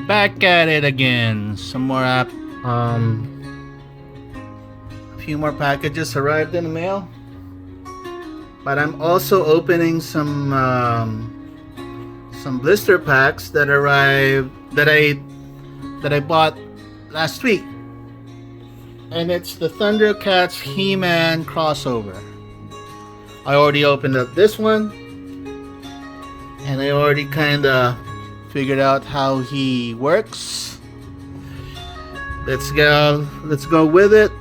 Back at it again. Some more a few more packages arrived in the mail. But I'm also opening some blister packs that arrived that I bought last week. And it's the Thundercats He-Man crossover. I already opened up this one, and I already kinda figured out how he works. Let's go with it.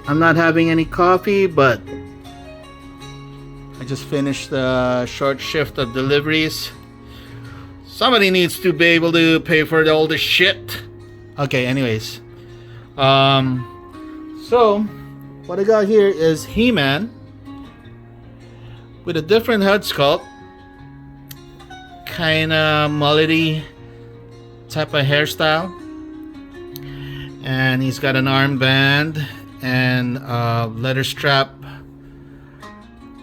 I'm not having any coffee, but I just finished the short shift of deliveries. Somebody needs to be able to pay for all this shit. Okay, anyways. So what I got here is He-Man with a different head sculpt, kinda mullety type of hairstyle, and he's got an armband and a leather strap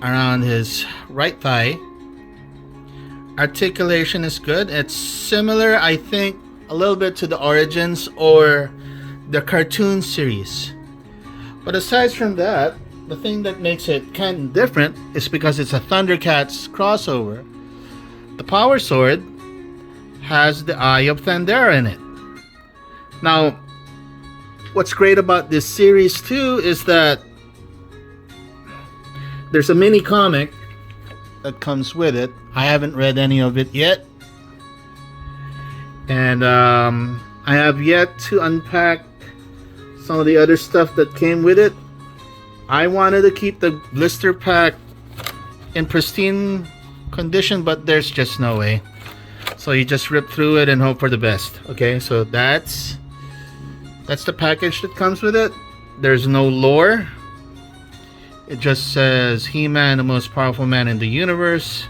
around his right thigh. Articulation is good. It's similar, I think, a little bit to the Origins or the cartoon series. But aside from that, the thing that makes it kind of different is because it's a Thundercats crossover. The Power Sword has the Eye of Thundera in it. Now, what's great about this series too is that there's a mini comic that comes with it. I haven't read any of it yet. And I have yet to unpack some of the other stuff that came with it. I wanted to keep the blister pack in pristine condition, but there's just no way. So you just rip through it and hope for the best. Okay, so that's the package that comes with it. There's no lore. It just says He-Man, the most powerful man in the universe,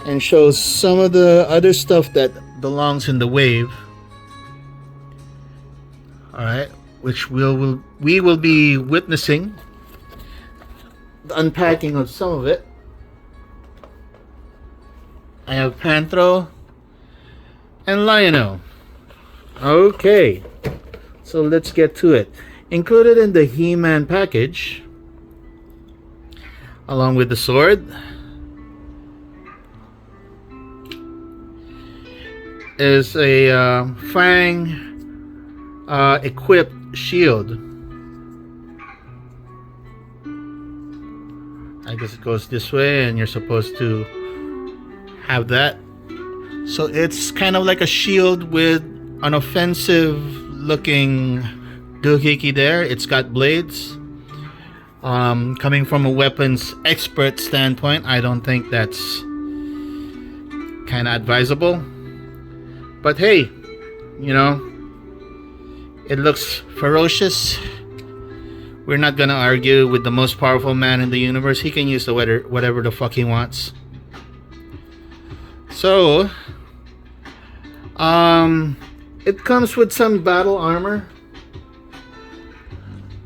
and shows some of the other stuff that belongs in the wave. Alright, which we will be witnessing the unpacking of some of it. I have Panthro and Lionel. Okay, so let's get to it. Included in the He-Man package, along with the sword, is a Fang equipped shield. I guess it goes this way, and you're supposed to have that. So it's kind of like a shield with an offensive looking doohickey there. It's got blades. Coming from a weapons expert standpoint, I don't think that's kind of advisable. But hey, you know, it looks ferocious. We're not gonna argue with the most powerful man in the universe. He can use the whatever the fuck he wants. So, it comes with some battle armor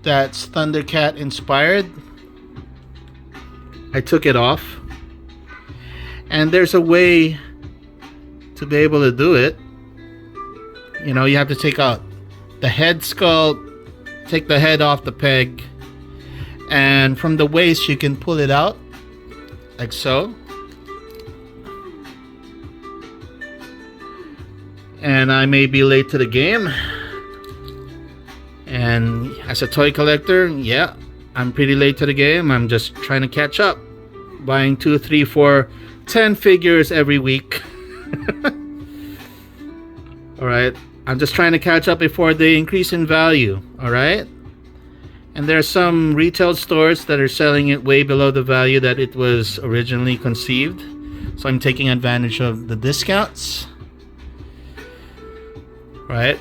that's Thundercat inspired. I took it off, and there's a way to be able to do it. You know, you have to take out the head sculpt, take the head off the peg, and from the waist you can pull it out like so. And I may be late to the game, and as a toy collector, yeah, I'm pretty late to the game. I'm just trying to catch up, buying 2, 3, 4, 10 figures every week. Alright, I'm just trying to catch up before they increase in value. Alright, and there are some retail stores that are selling it way below the value that it was originally conceived, so I'm taking advantage of the discounts. Right.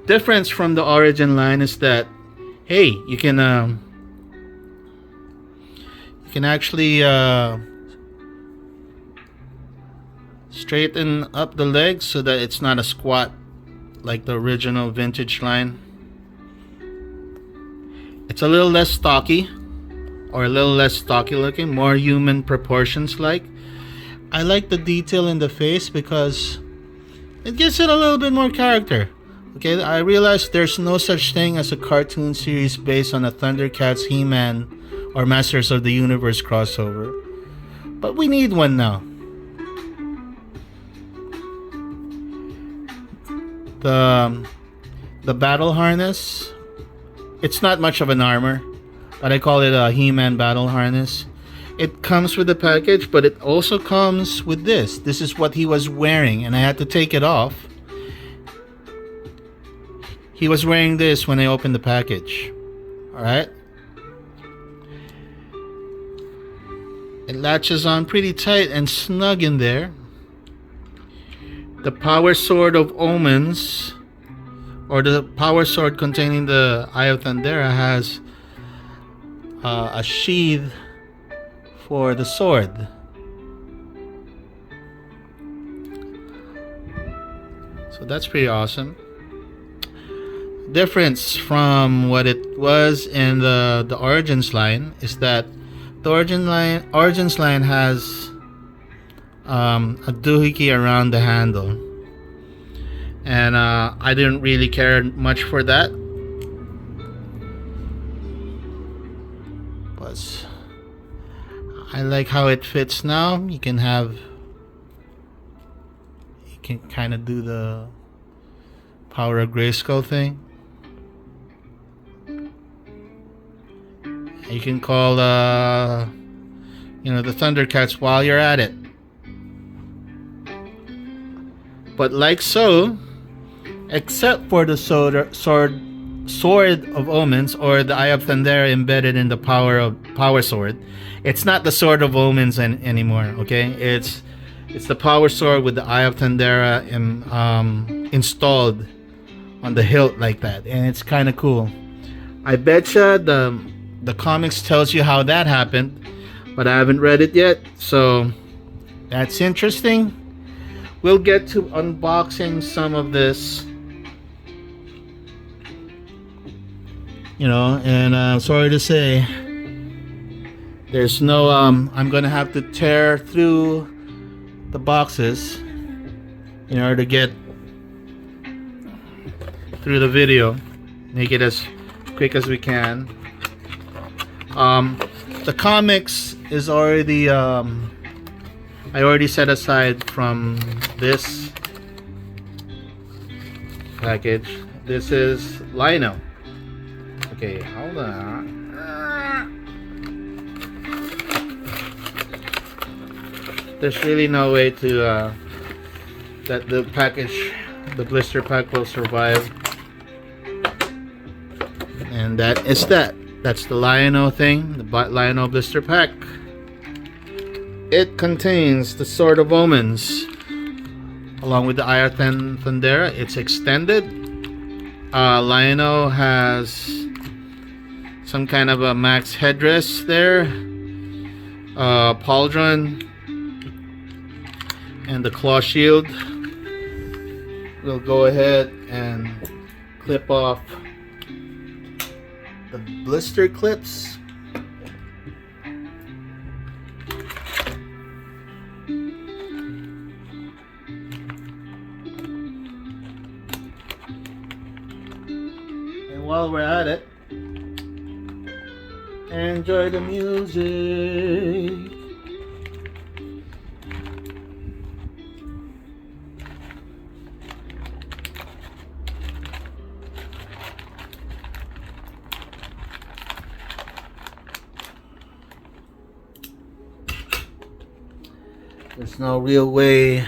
Difference from the Origin line is that, hey, you can actually straighten up the legs so that it's not a squat like the original vintage line. It's a little less stocky, or a little less stocky looking, more human proportions like. I like the detail in the face because it gives it a little bit more character. Okay, I realize there's no such thing as a cartoon series based on a Thundercats, He-Man, or Masters of the Universe crossover. But we need one now. The battle harness, it's not much of an armor, but I call it a He-Man battle harness. It comes with the package, but it also comes with this. This is what he was wearing, and I had to take it off. He was wearing this when I opened the package. Alright? It latches on pretty tight and snug in there. The Power Sword of Omens, or the Power Sword containing the Eye of Thundera, has a sheath for the sword. So that's pretty awesome. Difference from what it was in the Origins line is that the Origins line has a doohickey around the handle, and I didn't really care much for that, but I like how it fits now. You can kind of do the Power of Grayskull thing. You can call the Thundercats while you're at it. But like so, except for the Sword of Omens, or the Eye of Thundera embedded in the Power Sword, it's not the Sword of Omens anymore. Okay, it's the Power Sword with the Eye of Thundera installed on the hilt like that, and it's kind of cool. I betcha the comics tells you how that happened, but I haven't read it yet, so that's interesting. We'll get to unboxing some of this, and sorry to say, there's no I'm gonna have to tear through the boxes in order to get through the video, make it as quick as we can. The comics is already I already set aside from this package. This is Lino. Okay, hold on. There's really no way to that the package, the blister pack, will survive. And that is that. That's the Lino thing, the Lino blister pack. It contains the Sword of Omens along with the Eye of Thundera. It's extended. Lino has some kind of a max headdress there, pauldron, and the claw shield. We'll go ahead and clip off the blister clips. And while we're at it, enjoy the music. There's no real way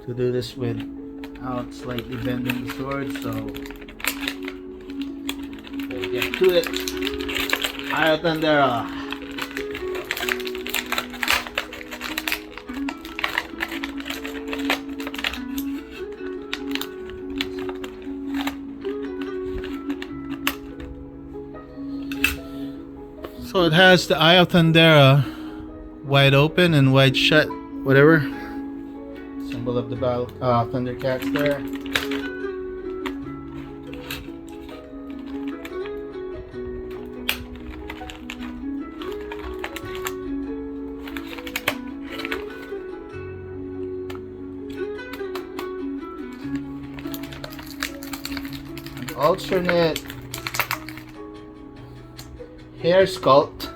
to do this without slightly bending the sword, so let's get to it. Eye of Thundera. So it has the Eye of Thundera wide open and wide shut, whatever. Symbol of the battle, Thundercats there. alternate hair sculpt.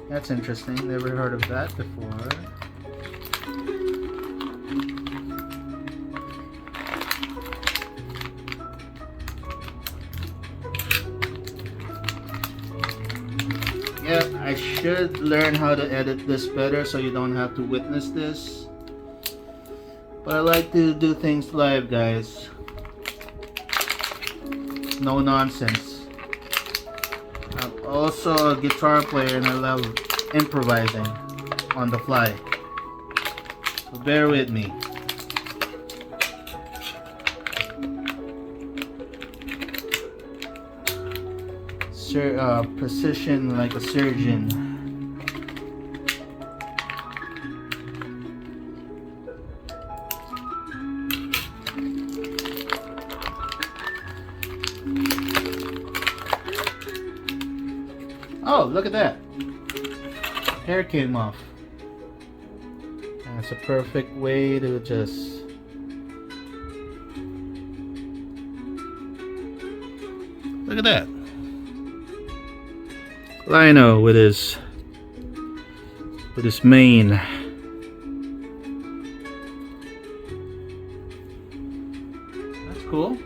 That's interesting. Never heard of that before. Yeah, I should learn how to edit this better so you don't have to witness this. But I like to do things live, guys. No nonsense. I'm also a guitar player and I love improvising on the fly. So bear with me. Precision like a surgeon. Oh, look at that. Hair came off. That's a perfect way to just look at that. Lino with his mane. That's cool.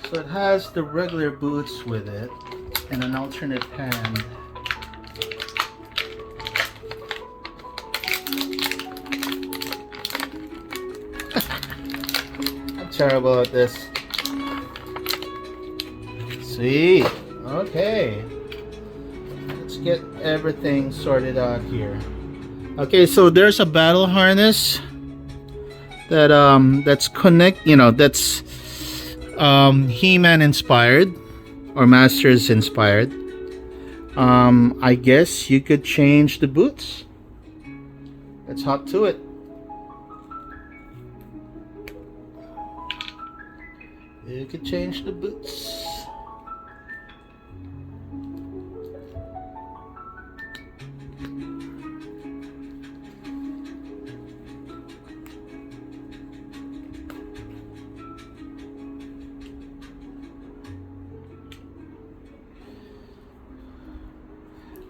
So it has the regular boots with it and an alternate hand. Terrible at this. Sweet. Okay. Let's get everything sorted out here. Okay, so there's a battle harness that that's that's He-Man inspired or Masters inspired. I guess you could change the boots. Let's hop to it. You could change the boots.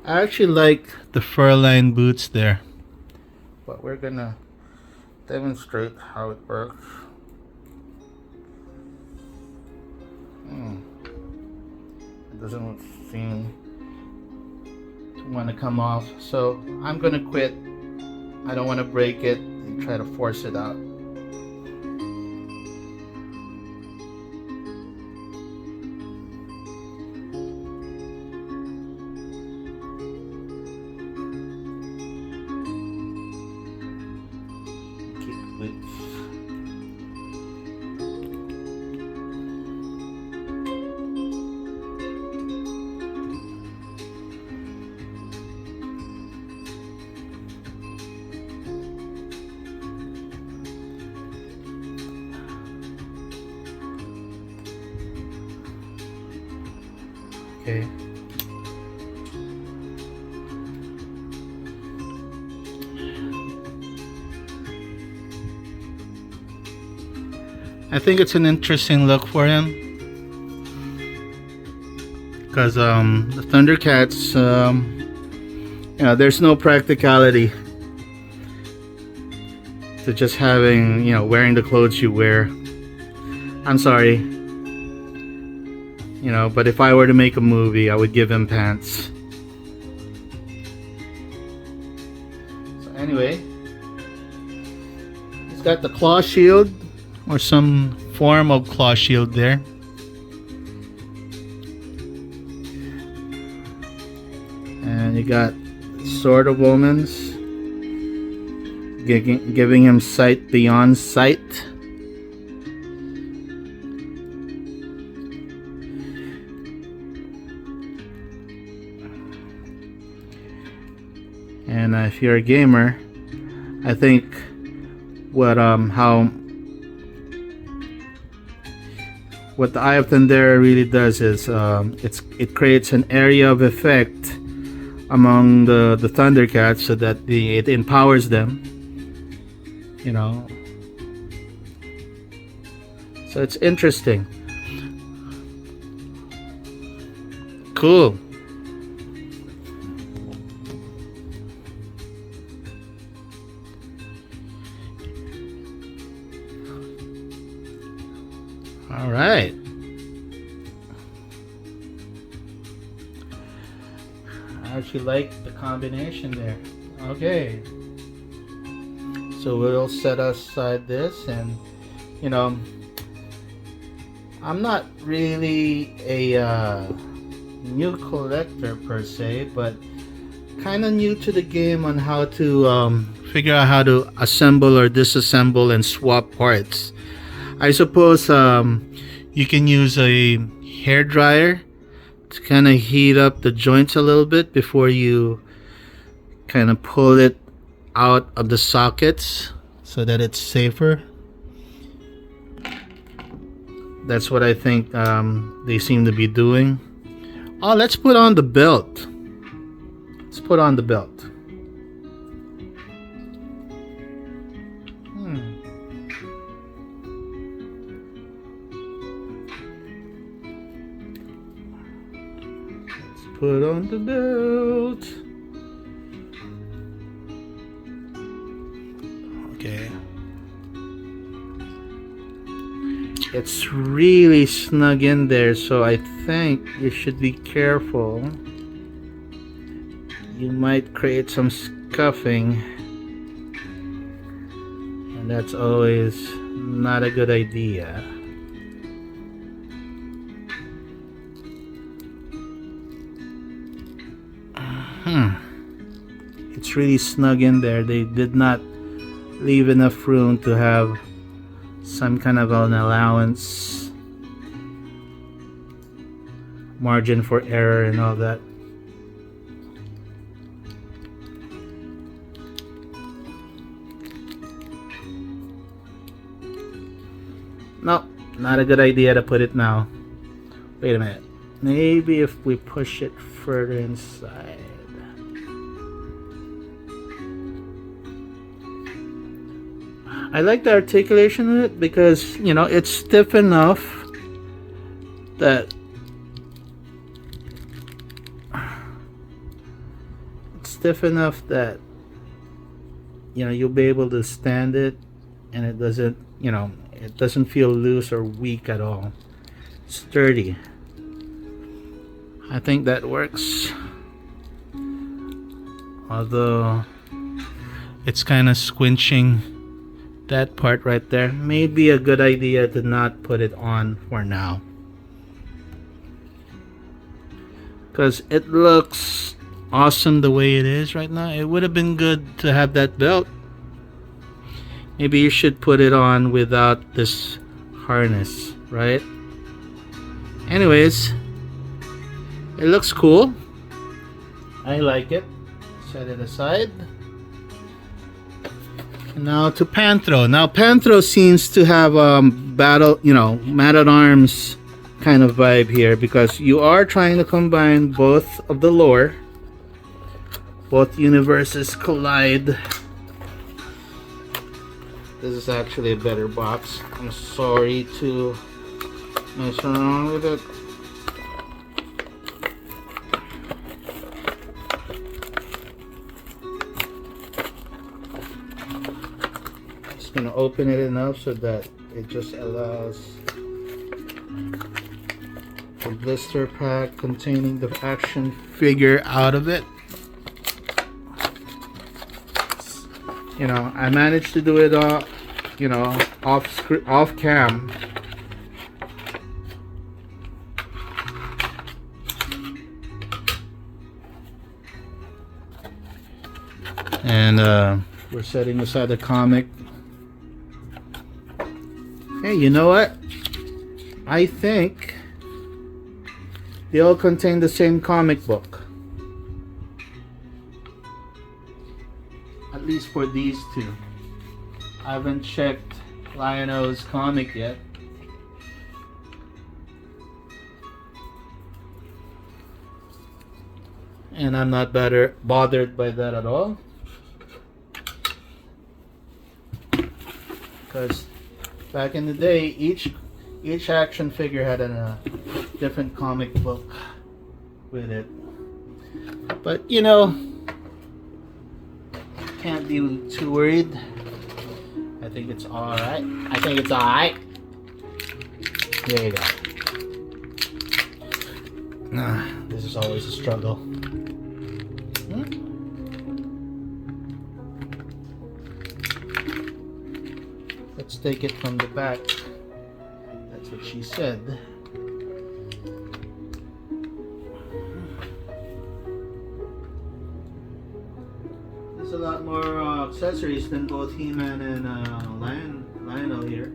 I actually like the fur-lined boots there, but we're gonna demonstrate how it works. It doesn't seem to want to come off, so I'm gonna quit. I don't want to break it and try to force it out. Keep it. Okay. I think it's an interesting look for him because the Thundercats, there's no practicality to just having, wearing the clothes you wear. I'm sorry. But if I were to make a movie, I would give him pants. So anyway, he's got the claw shield or some form of claw shield there. And you got Sword of Omens, giving him sight beyond sight. And if you're a gamer, I think what what the Eye of Thundera really does is it creates an area of effect among the Thundercats so that it empowers them, you know. So it's interesting. Cool. All right. I actually like the combination there. Okay. So we'll set aside this, and you know, I'm not really a new collector per se, but kind of new to the game on how to figure out how to assemble or disassemble and swap parts. I suppose you can use a hair dryer to kind of heat up the joints a little bit before you kind of pull it out of the sockets so that it's safer. That's what I think they seem to be doing. Oh, let's put on the belt. Let's put on the belt. Let's put on the belt. Okay. It's really snug in there, so I think you should be careful. You might create some scuffing, and that's always not a good idea. It's really snug in there. They did not leave enough room to have some kind of an allowance, margin for error and all that. No, not a good idea to put it now. Wait a minute. Maybe if we push it further inside. I like the articulation of it because, you know, it's stiff enough that you know, you'll be able to stand it, and it doesn't, you know, it doesn't feel loose or weak at all. Sturdy. I think that works. Although it's kind of squinching that part right there. Maybe a good idea to not put it on for now, because it looks awesome the way it is right now. It would have been good to have that belt. Maybe you should put it on without this harness, right? Anyways, it looks cool. I like it. Set it aside. Now to Panthro. Now Panthro seems to have battle, you know, man-at-arms kind of vibe here, because you are trying to combine both of the lore. Both universes collide. This is actually a better box. I'm sorry to mess around with it. Gonna open it enough so that it just allows the blister pack containing the action figure out of it. You know, I managed to do it you know, off cam. And we're setting aside the comic. Hey, you know what? I think they all contain the same comic book. At least for these two. I haven't checked Lionel's comic yet. and I'm not bothered by that at all, because back in the day, each action figure had a different comic book with it. But you know, can't be too worried. I think it's all right. There you go. This is always a struggle. Let's take it from the back. That's what she said. There's a lot more accessories than both He-Man and Lionel here.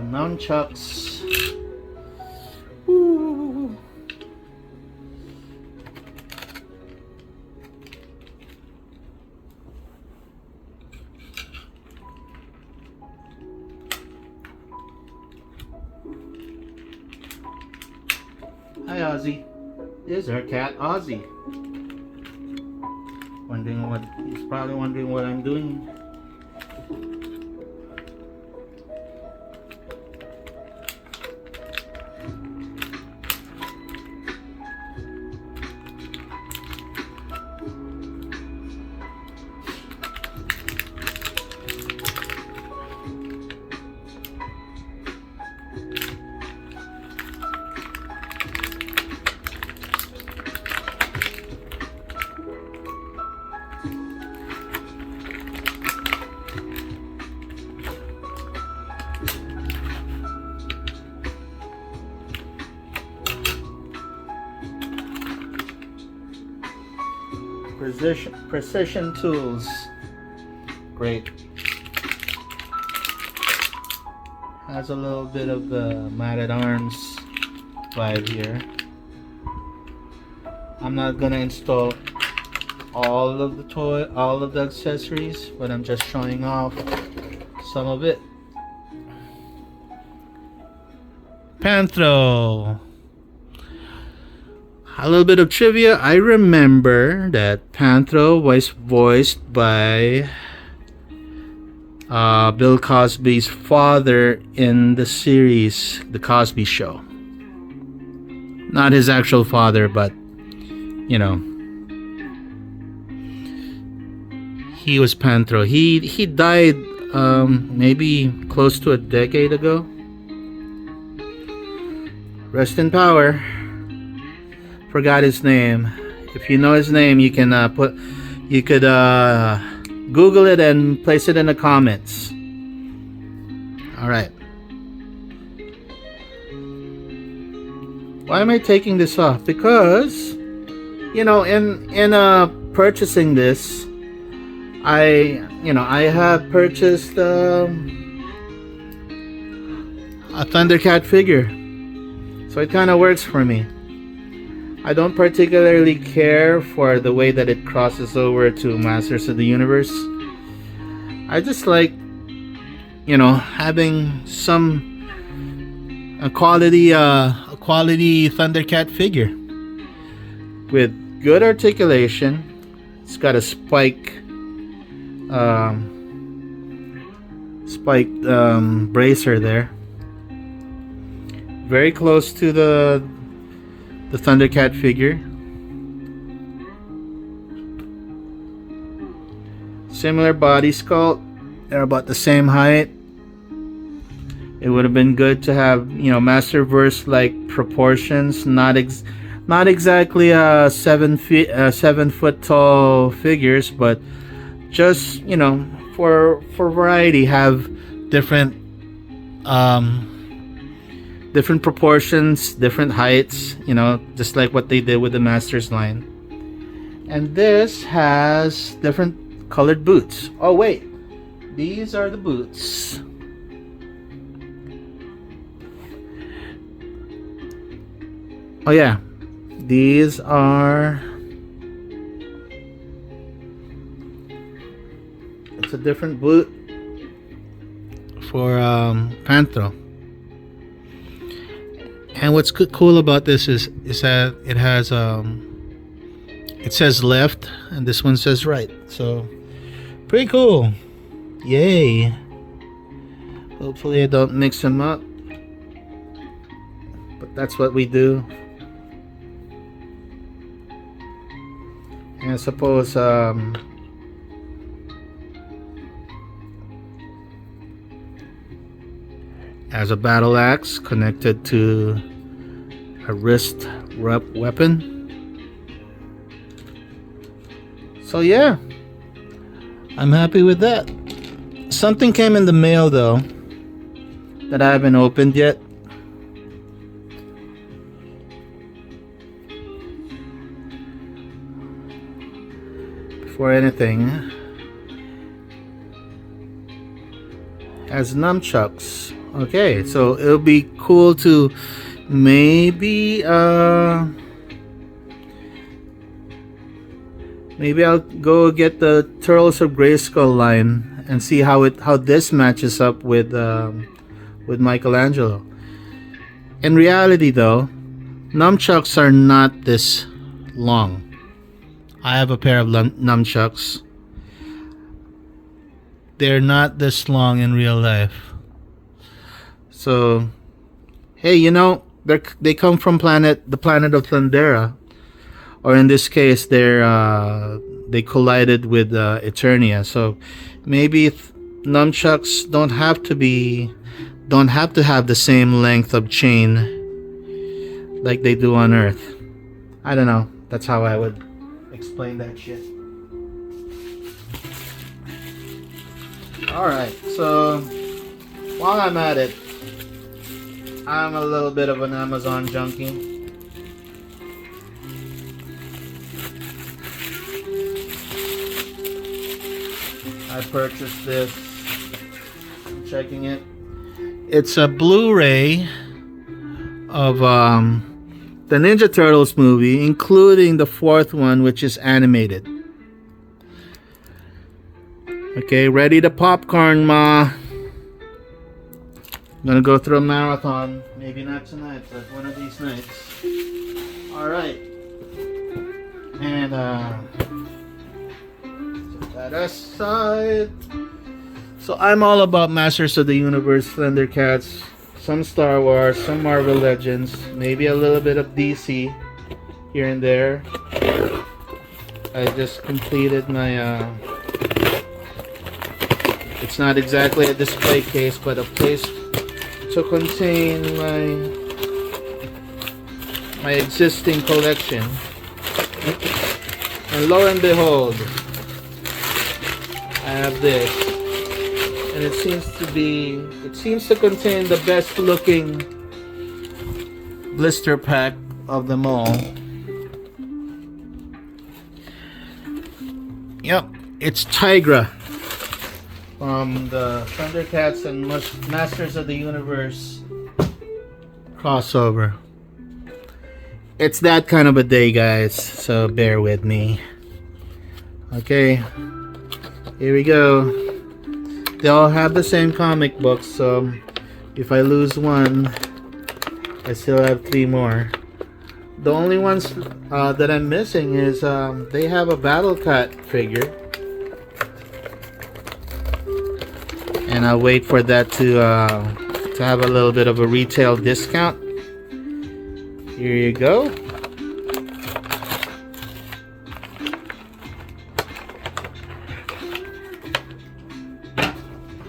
Nunchucks. Ooh. Hi, Ozzy. There's our cat, Ozzy. He's probably wondering what I'm doing. Precision tools. Great. Has a little bit of the Man-at-Arms vibe here. I'm not gonna install all of the accessories, but I'm just showing off some of it. Panthro. A little bit of trivia. I remember that Panthro was voiced by Bill Cosby's father in the series The Cosby Show. Not his actual father, but you know, he was Panthro. He died maybe close to a decade ago. Rest in power. Forgot his name. If you know his name, you can Google it and place it in the comments. All right. Why am I taking this off? Because you know, in purchasing this, I have purchased a Thundercat figure, so it kind of works for me. I don't particularly care for the way that it crosses over to Masters of the Universe. I just like, you know, having a quality Thundercat figure with good articulation. It's got a spiked bracer there, very close to the Thundercat figure. Similar body sculpt. They're about the same height. It would have been good to have, you know, Masterverse like proportions, not Not exactly 7 foot tall figures, but just, you know, for variety, have different different proportions, different heights, you know, just like what they did with the Masters line. And this has different colored boots. Oh wait, these are the boots. Oh yeah, these are, it's a different boot for Panthro. And what's cool about this is that it has it says left and this one says right. So pretty cool. Yay. Hopefully I don't mix them up. But that's what we do. And I suppose as a battle axe connected to a wrist weapon. So yeah, I'm happy with that. Something came in the mail though that I haven't opened yet. Before anything, has nunchucks. Okay, so it'll be cool to maybe maybe I'll go get the Turtles of Grayskull line and see how this matches up with Michelangelo. In reality though, nunchucks are not this long. I have a pair of nunchucks. They're not this long in real life. So, hey, you know, they come from the planet of Thundera, or in this case, they collided with Eternia. So maybe nunchucks don't have to have the same length of chain like they do on Earth. I don't know. That's how I would explain that shit. Alright, so while I'm at it, I'm a little bit of an Amazon junkie. I purchased this. I'm checking it. It's a Blu-ray of the Ninja Turtles movie, including the 4th one, which is animated. Okay, ready to popcorn, ma. I'm gonna go through a marathon. Maybe not tonight, but one of these nights. Alright. And set that aside. So I'm all about Masters of the Universe, Thundercats, some Star Wars, some Marvel Legends, maybe a little bit of DC here and there. I just completed my it's not exactly a display case, but a place to contain my existing collection. And lo and behold, I have this, and it seems to contain the best looking blister pack of them all. Yep, it's Tygra from the Thundercats and Masters of the Universe crossover. It's that kind of a day, guys, so bear with me. Okay, here we go. They all have the same comic books, so if I lose one, I still have 3 more. The only ones that I'm missing is they have a Battle Cat figure, and I'll wait for that to have a little bit of a retail discount. Here you go.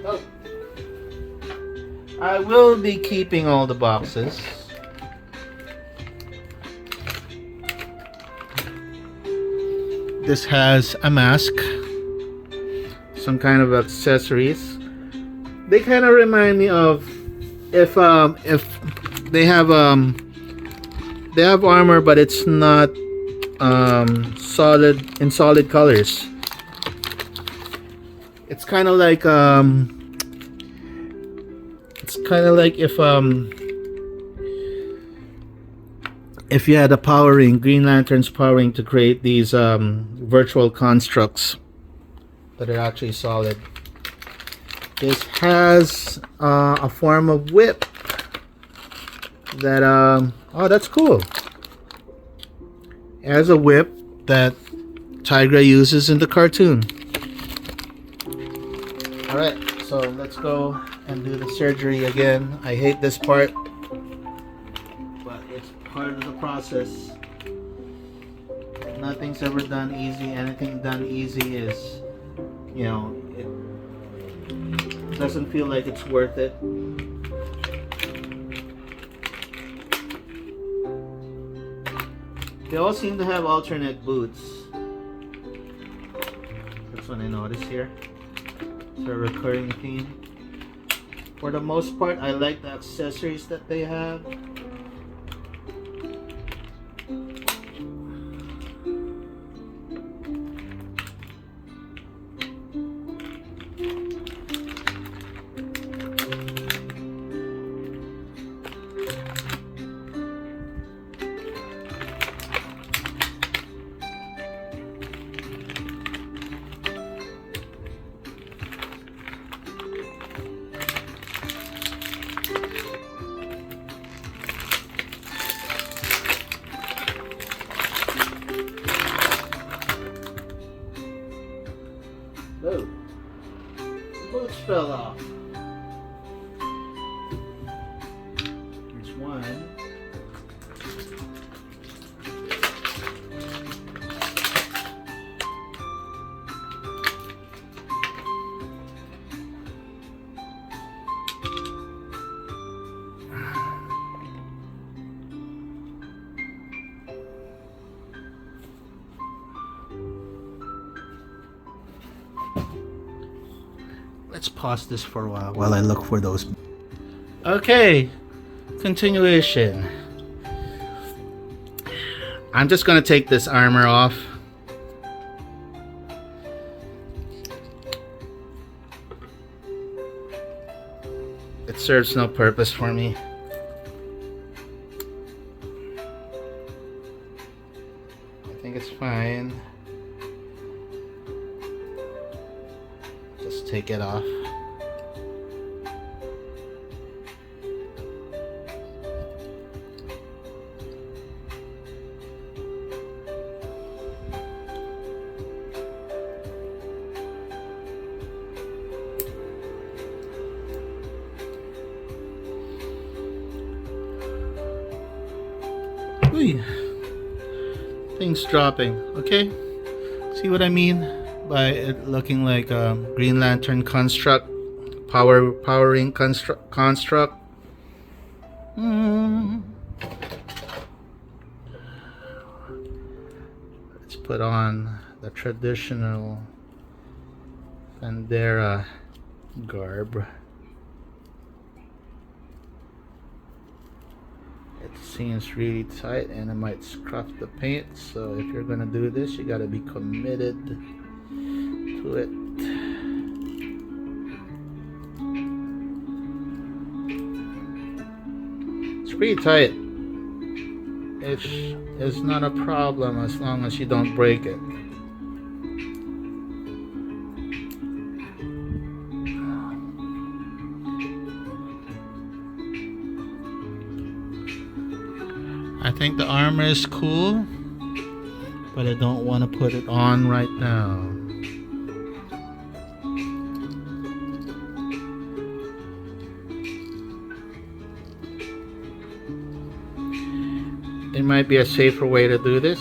Oh. I will be keeping all the boxes. this has a mask, some kind of accessories. They kind of remind me of if they have armor, but it's not solid colors. It's kind of like if you had a powering Green Lantern's powering to create these virtual constructs that are actually solid. This has a form of whip that oh, that's cool. It has a whip that Tygra uses in the cartoon. Alright, so let's go and do the surgery again. I hate this part, but it's part of the process. Nothing's ever done easy. Anything done easy is, you know, it doesn't feel like it's worth it. They all seem to have alternate boots. That's what I noticed here. It's a recurring theme. For the most part, I like the accessories that they have. Oh, the boots fell off. Here's one. Let's pause this for a while I look for those. Okay, continuation. I'm just gonna take this armor off. It serves no purpose for me. I think it's fine. Just take it off. Ooh, things dropping. Okay, see what I mean by it looking like a Green Lantern construct, powering construct. Let's put on the traditional Bandera garb. It seems really tight and it might scruff the paint, so if you're gonna do this, you gotta be committed to it. It's pretty tight. It's not a problem as long as you don't break it. I think the armor is cool, but I don't want to put it on right now. There might be a safer way to do this.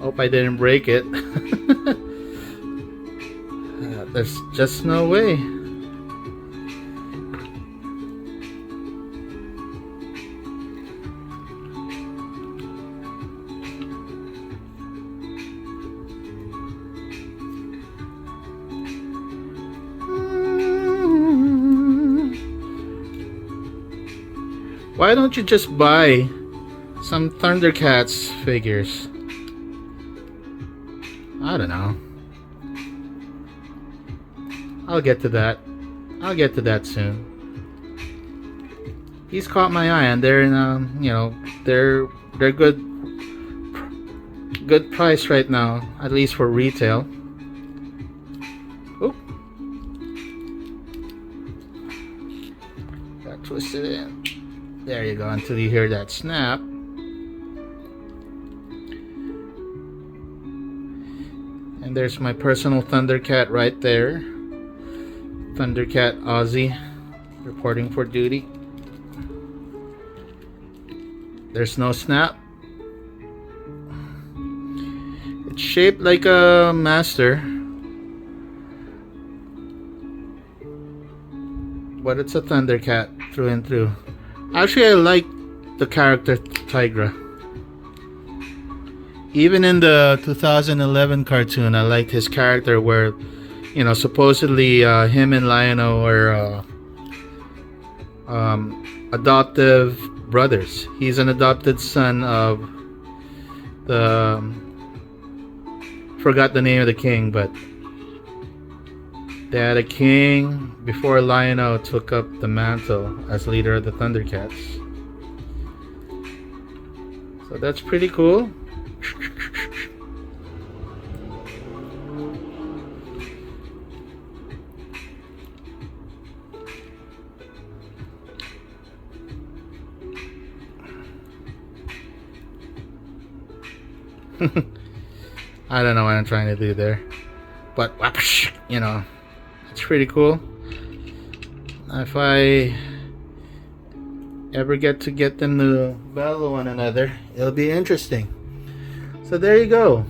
Hope I didn't break it. There's just no way. Why don't you just buy some Thundercats figures? I don't know. I'll get to that. I'll get to that soon. He's caught my eye, and they're in you know, they're good price right now, at least for retail. Oop. Got twisted in. There you go, until you hear that snap. And there's my personal Thundercat right there. Thundercat Aussie reporting for duty. There's no snap. It's shaped like a master, but it's a Thundercat through and through. Actually, I like the character Tygra. Even in the 2011 cartoon, I liked his character where, you know, supposedly him and Lion-O were adoptive brothers. He's an adopted son of the forgot the name of the king, but they had a king before Lion-O took up the mantle as leader of the Thundercats. So that's pretty cool. I don't know what I'm trying to do there, but you know, it's pretty cool. If I ever get them to battle one another, it'll be interesting. So there you go.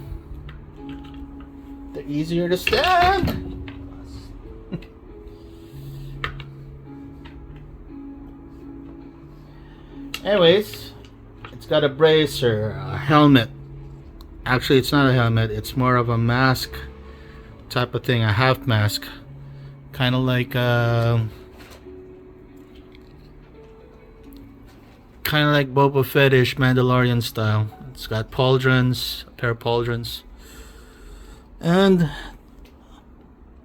They're easier to stand. Anyways, it's got a bracer, a helmet. Actually, it's not a helmet, it's more of a mask type of thing, a half mask. Kind of like Boba Fettish Mandalorian style. It's got pauldrons, a pair of pauldrons. And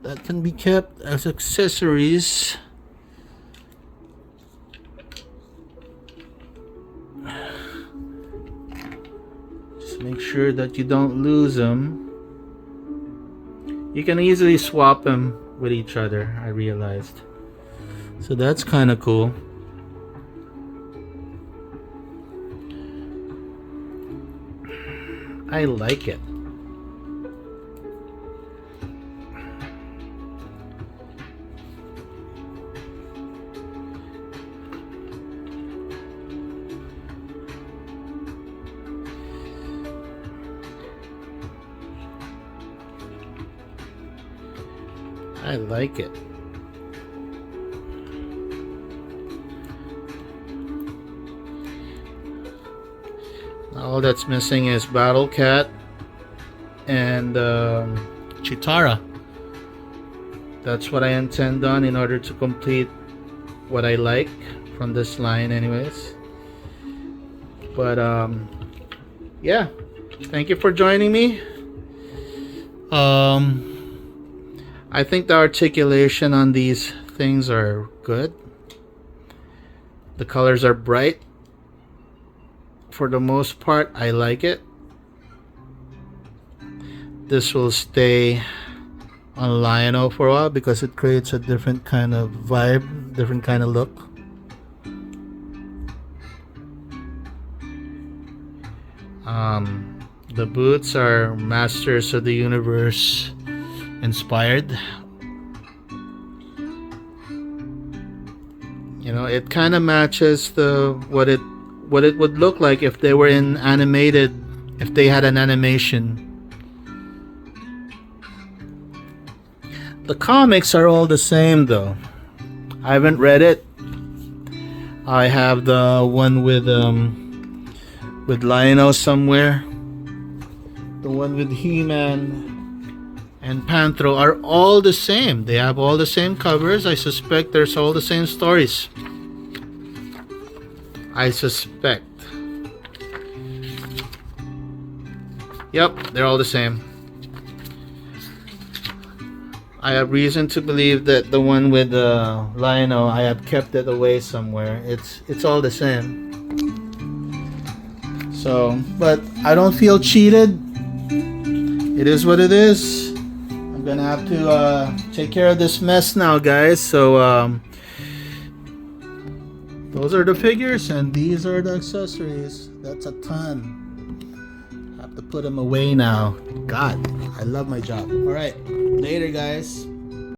that can be kept as accessories. Make sure that you don't lose them. You can easily swap them with each other, I realized. So that's kind of cool. I like it. I like it. All that's missing is Battle Cat and Chitara. That's what I intend on in order to complete what I like from this line anyways. But yeah, thank you for joining me. I think the articulation on these things are good. The colors are bright. For the most part, I like it. This will stay on Lion-O for a while because it creates a different kind of vibe, different kind of look. The boots are Masters of the Universe inspired. You know, it kind of matches what it would look like if they were in animated, if they had an animation. The comics are all the same though. I haven't read it. I have the one with Lion-O somewhere. The one with He-Man and Panthro are all the same. They have all the same covers. I suspect there's all the same stories. I suspect. Yep, they're all the same. I have reason to believe that the one with the lino, I have kept it away somewhere. It's all the same. So, but I don't feel cheated. It is what it is. I'm gonna have to take care of this mess now, guys. So those are the figures and these are the accessories. That's a ton. I have to put them away now. God, I love my job. All right, later, guys.